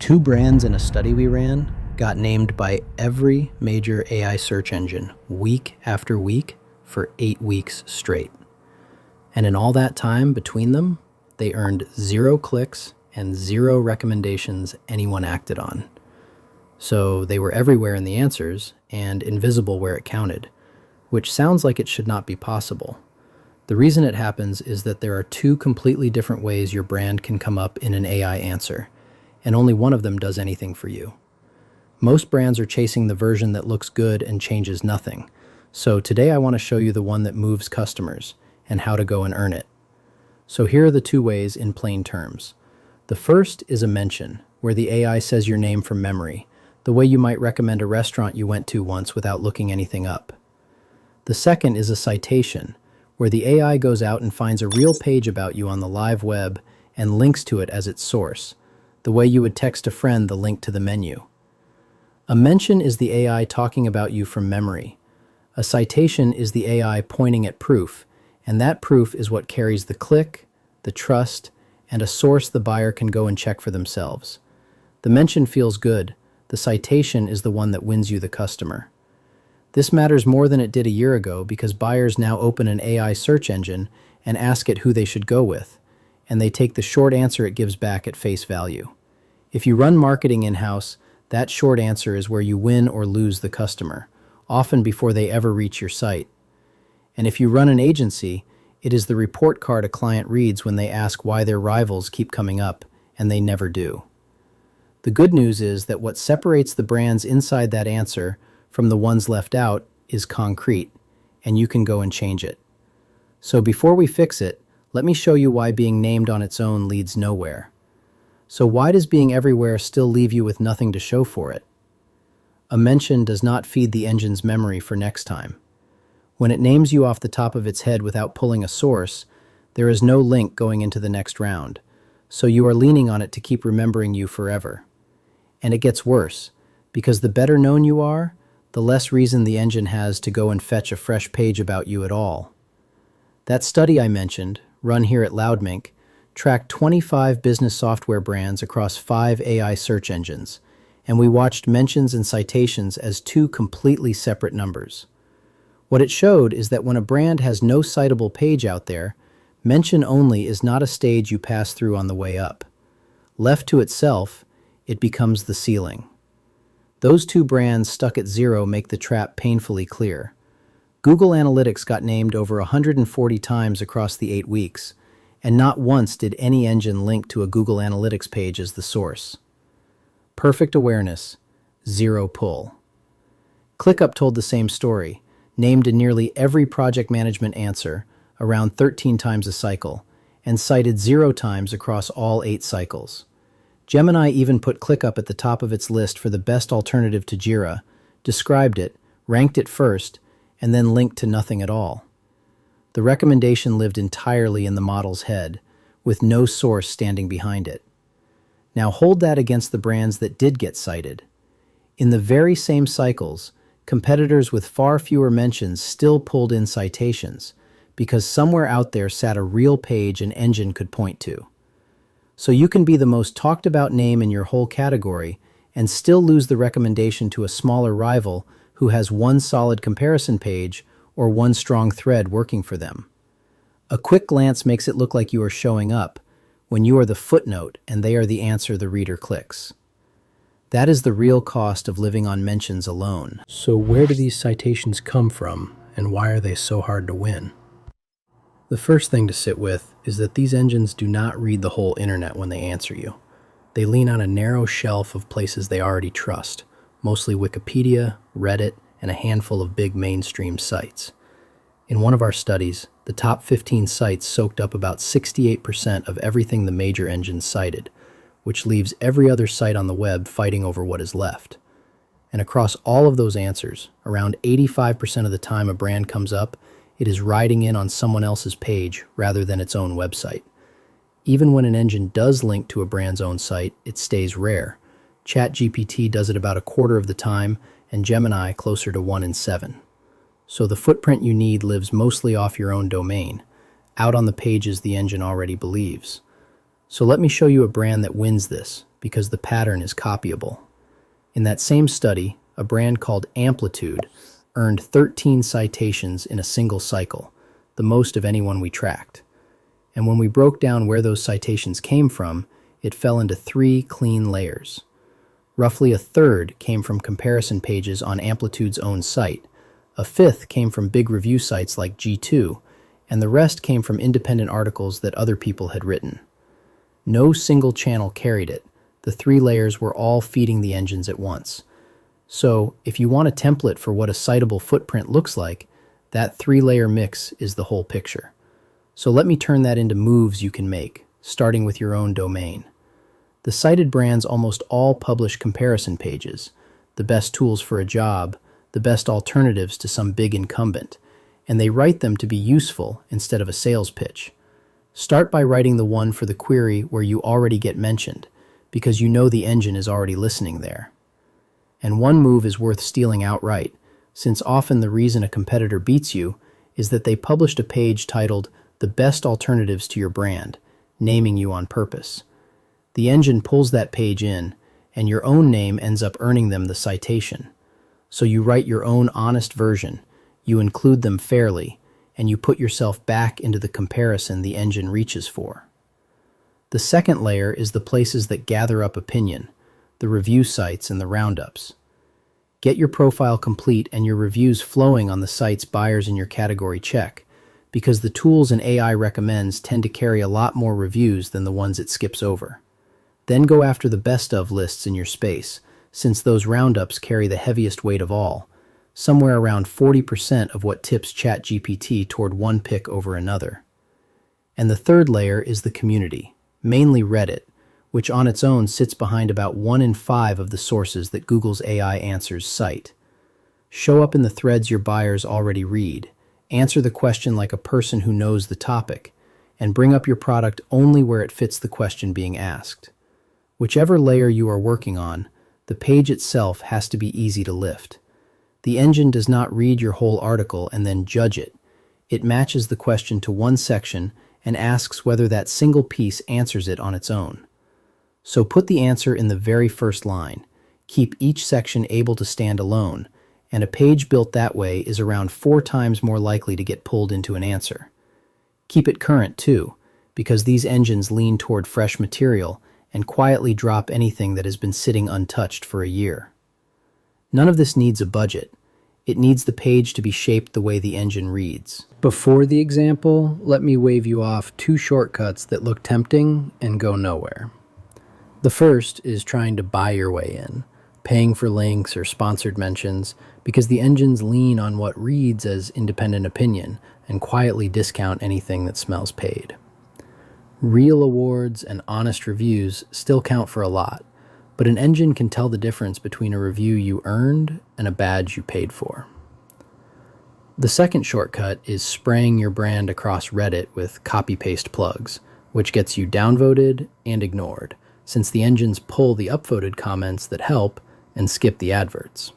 Two brands in a study we ran got named by every major AI search engine week after week for 8 weeks straight. And in all that time between them, they earned 0 clicks and 0 recommendations anyone acted on. So they were everywhere in the answers and invisible where it counted, which sounds like it should not be possible. The reason it happens is that there are 2 completely different ways your brand can come up in an AI answer, and only one of them does anything for you. Most brands are chasing the version that looks good and changes nothing. So today I want to show you the one that moves customers and how to go and earn it. So here are the 2 ways in plain terms. The first is a mention, where the AI says your name from memory, the way you might recommend a restaurant you went to once without looking anything up. The second is a citation, where the AI goes out and finds a real page about you on the live web and links to it as its source, the way you would text a friend the link to the menu. A mention is the AI talking about you from memory. A citation is the AI pointing at proof, and that proof is what carries the click, the trust, and a source the buyer can go and check for themselves. The mention feels good. The citation is the one that wins you the customer. This matters more than it did a year ago because buyers now open an AI search engine and ask it who they should go with, and they take the short answer it gives back at face value. If you run marketing in-house, that short answer is where you win or lose the customer, often before they ever reach your site. And if you run an agency, it is the report card a client reads when they ask why their rivals keep coming up, and they never do. The good news is that what separates the brands inside that answer from the ones left out is concrete, and you can go and change it. So before we fix it, let me show you why being named on its own leads nowhere. So why does being everywhere still leave you with nothing to show for it? A mention does not feed the engine's memory for next time. When it names you off the top of its head without pulling a source, there is no link going into the next round, so you are leaning on it to keep remembering you forever. And it gets worse, because the better known you are, the less reason the engine has to go and fetch a fresh page about you at all. That study I mentioned, run here at Loudmink, tracked 25 business software brands across 5 AI search engines, and we watched mentions and citations as 2 completely separate numbers. What it showed is that when a brand has no citable page out there, mention only is not a stage you pass through on the way up. Left to itself, it becomes the ceiling. Those 2 brands stuck at 0 make the trap painfully clear. Google Analytics got named over 140 times across the 8 weeks, and not once did any engine link to a Google Analytics page as the source. Perfect awareness, 0 pull. ClickUp told the same story, named in nearly every project management answer, around 13 times a cycle, and cited 0 times across all 8 cycles. Gemini even put ClickUp at the top of its list for the best alternative to Jira, described it, ranked it first, and then linked to nothing at all. The recommendation lived entirely in the model's head, with no source standing behind it. Now hold that against the brands that did get cited. In the very same cycles, competitors with far fewer mentions still pulled in citations, because somewhere out there sat a real page an engine could point to. So you can be the most talked about name in your whole category and still lose the recommendation to a smaller rival who has 1 solid comparison page or 1 strong thread working for them. A quick glance makes it look like you are showing up when you are the footnote and they are the answer the reader clicks. That is the real cost of living on mentions alone. So where do these citations come from and why are they so hard to win? The first thing to sit with is that these engines do not read the whole internet when they answer you. They lean on a narrow shelf of places they already trust, mostly Wikipedia, Reddit, and a handful of big mainstream sites. In one of our studies, the top 15 sites soaked up about 68% of everything the major engines cited, which leaves every other site on the web fighting over what is left. And across all of those answers, around 85% of the time a brand comes up, it is riding in on someone else's page rather than its own website. Even when an engine does link to a brand's own site, it stays rare. ChatGPT does it about a quarter of the time, and Gemini closer to 1 in 7. So the footprint you need lives mostly off your own domain, out on the pages the engine already believes. So let me show you a brand that wins this, because the pattern is copyable. In that same study, a brand called Amplitude earned 13 citations in a single cycle, the most of anyone we tracked. And when we broke down where those citations came from, it fell into 3 clean layers. Roughly a third came from comparison pages on Amplitude's own site, a fifth came from big review sites like G2, and the rest came from independent articles that other people had written. No single channel carried it. The 3 layers were all feeding the engines at once. So, if you want a template for what a citable footprint looks like, that 3-layer mix is the whole picture. So let me turn that into moves you can make, starting with your own domain. The cited brands almost all publish comparison pages, the best tools for a job, the best alternatives to some big incumbent, and they write them to be useful instead of a sales pitch. Start by writing the one for the query where you already get mentioned, because you know the engine is already listening there. And one move is worth stealing outright, since often the reason a competitor beats you is that they published a page titled "The Best Alternatives to Your Brand," naming you on purpose. The engine pulls that page in, and your own name ends up earning them the citation. So you write your own honest version, you include them fairly, and you put yourself back into the comparison the engine reaches for. The second layer is the places that gather up opinion, the review sites and the roundups. Get your profile complete and your reviews flowing on the sites buyers in your category check, because the tools an AI recommends tend to carry a lot more reviews than the ones it skips over. Then go after the best of lists in your space, since those roundups carry the heaviest weight of all, somewhere around 40% of what tips ChatGPT toward one pick over another. And the third layer is the community, mainly Reddit, which on its own sits behind about 1 in 5 of the sources that Google's AI answers cite. Show up in the threads your buyers already read, answer the question like a person who knows the topic, and bring up your product only where it fits the question being asked. Whichever layer you are working on, the page itself has to be easy to lift. The engine does not read your whole article and then judge it. It matches the question to one section and asks whether that single piece answers it on its own. So put the answer in the very first line. Keep each section able to stand alone, and a page built that way is around 4 times more likely to get pulled into an answer. Keep it current too, because these engines lean toward fresh material and quietly drop anything that has been sitting untouched for a year. None of this needs a budget. It needs the page to be shaped the way the engine reads. Before the example, let me wave you off 2 shortcuts that look tempting and go nowhere. The first is trying to buy your way in, paying for links or sponsored mentions, because the engines lean on what reads as independent opinion and quietly discount anything that smells paid. Real awards and honest reviews still count for a lot, but an engine can tell the difference between a review you earned and a badge you paid for. The second shortcut is spraying your brand across Reddit with copy-paste plugs, which gets you downvoted and ignored, since the engines pull the upvoted comments that help and skip the adverts.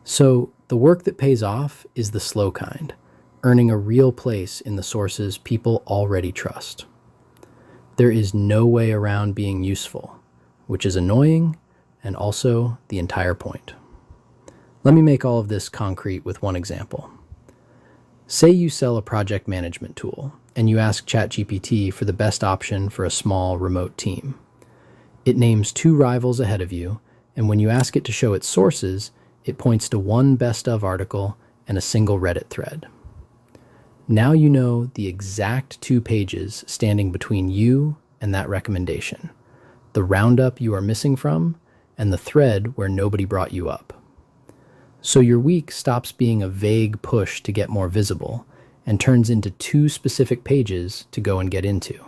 So the work that pays off is the slow kind, earning a real place in the sources people already trust. There is no way around being useful, which is annoying and also the entire point. Let me make all of this concrete with one example. Say you sell a project management tool and you ask ChatGPT for the best option for a small remote team. It names 2 rivals ahead of you, and when you ask it to show its sources, it points to 1 best of article and a single Reddit thread. Now you know the exact 2 pages standing between you and that recommendation, the roundup you are missing from, and the thread where nobody brought you up. So your week stops being a vague push to get more visible and turns into 2 specific pages to go and get into.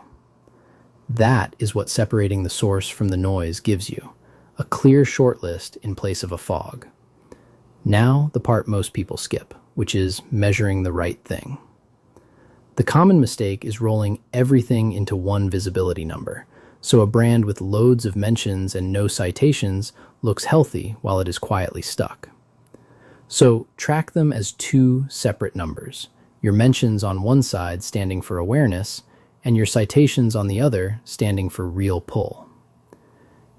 That is what separating the source from the noise gives you, a clear shortlist in place of a fog. Now the part most people skip, which is measuring the right thing. The common mistake is rolling everything into one visibility number, so a brand with loads of mentions and no citations looks healthy while it is quietly stuck. So track them as 2 separate numbers, your mentions on one side standing for awareness, and your citations on the other standing for real pull.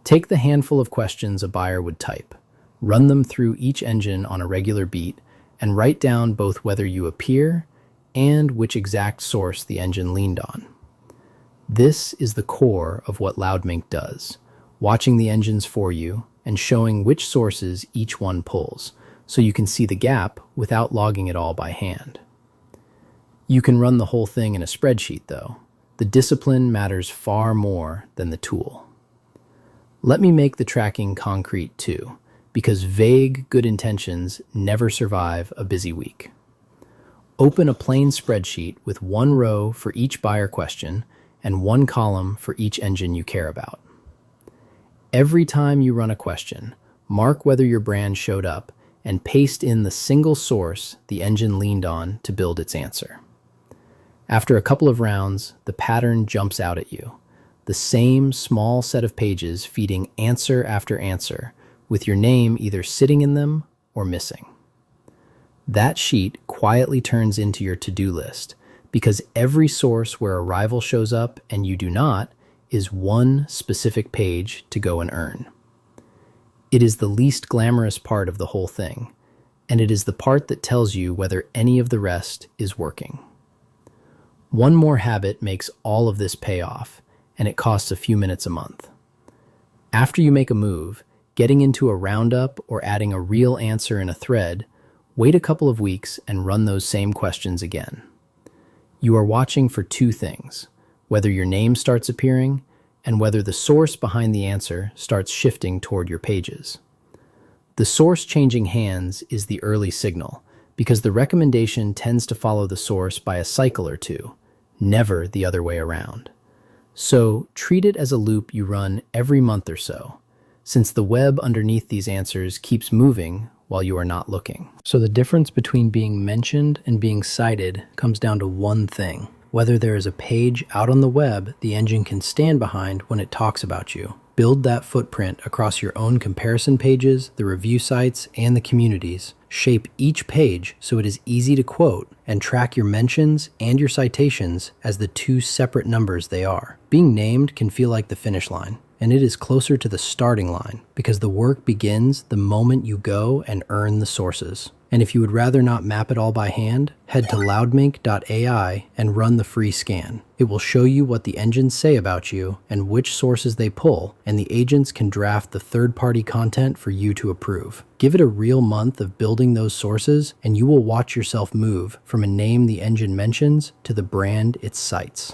Take the handful of questions a buyer would type, run them through each engine on a regular beat, and write down both whether you appear and which exact source the engine leaned on. This is the core of what Loudmink does, watching the engines for you and showing which sources each one pulls, so you can see the gap without logging it all by hand. You can run the whole thing in a spreadsheet, though. The discipline matters far more than the tool. Let me make the tracking concrete too, because vague good intentions never survive a busy week. Open a plain spreadsheet with one row for each buyer question and one column for each engine you care about. Every time you run a question, mark whether your brand showed up and paste in the single source the engine leaned on to build its answer. After a couple of rounds, the pattern jumps out at you. The same small set of pages feeding answer after answer, with your name either sitting in them or missing. That sheet quietly turns into your to-do list, because every source where a rival shows up and you do not is one specific page to go and earn. It is the least glamorous part of the whole thing, and it is the part that tells you whether any of the rest is working. One more habit makes all of this pay off, and it costs a few minutes a month. After you make a move, getting into a roundup or adding a real answer in a thread, wait a couple of weeks and run those same questions again. You are watching for two things: whether your name starts appearing and whether the source behind the answer starts shifting toward your pages. The source changing hands is the early signal, because the recommendation tends to follow the source by a cycle or two, never the other way around. So treat it as a loop you run every month or so, since the web underneath these answers keeps moving while you are not looking. So the difference between being mentioned and being cited comes down to one thing: whether there is a page out on the web the engine can stand behind when it talks about you. Build that footprint across your own comparison pages, the review sites, and the communities. Shape each page so it is easy to quote, and track your mentions and your citations as the two separate numbers they are. Being named can feel like the finish line, and it is closer to the starting line, because the work begins the moment you go and earn the sources. And if you would rather not map it all by hand, head to loudmink.ai and run the free scan. It will show you what the engines say about you and which sources they pull, and the agents can draft the third-party content for you to approve. Give it a real month of building those sources, and you will watch yourself move from a name the engine mentions to the brand it cites.